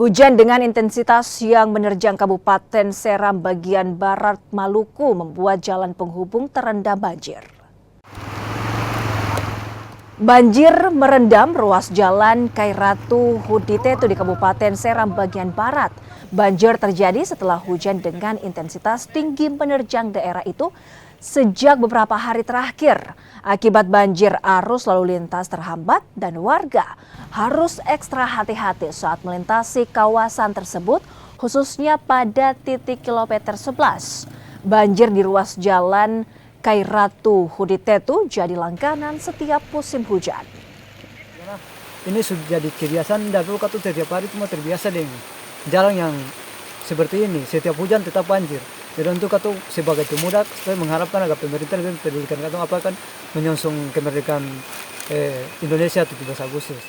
Hujan dengan intensitas yang menerjang Kabupaten Seram bagian barat Maluku membuat jalan penghubung terendam banjir. Banjir merendam ruas jalan Kairatu Huditetu di Kabupaten Seram bagian barat. Banjir terjadi setelah hujan dengan intensitas tinggi menerjang daerah itu sejak beberapa hari terakhir. Akibat banjir, arus lalu lintas terhambat dan warga harus ekstra hati-hati saat melintasi kawasan tersebut, khususnya pada titik kilometer 11. Banjir di ruas jalan Kairatu Huditetu jadi langganan setiap musim hujan. Ini sudah jadi kebiasaan dari dulu tuh setiap hari cuma terbiasa dengan jalan yang seperti ini. Setiap hujan tetap banjir. Jadi untuk katu sebagai pemuda, saya mengharapkan agar pemerintah lebih pedulikan katu apa kan menyongsong kemerdekaan Indonesia 17 Agustus.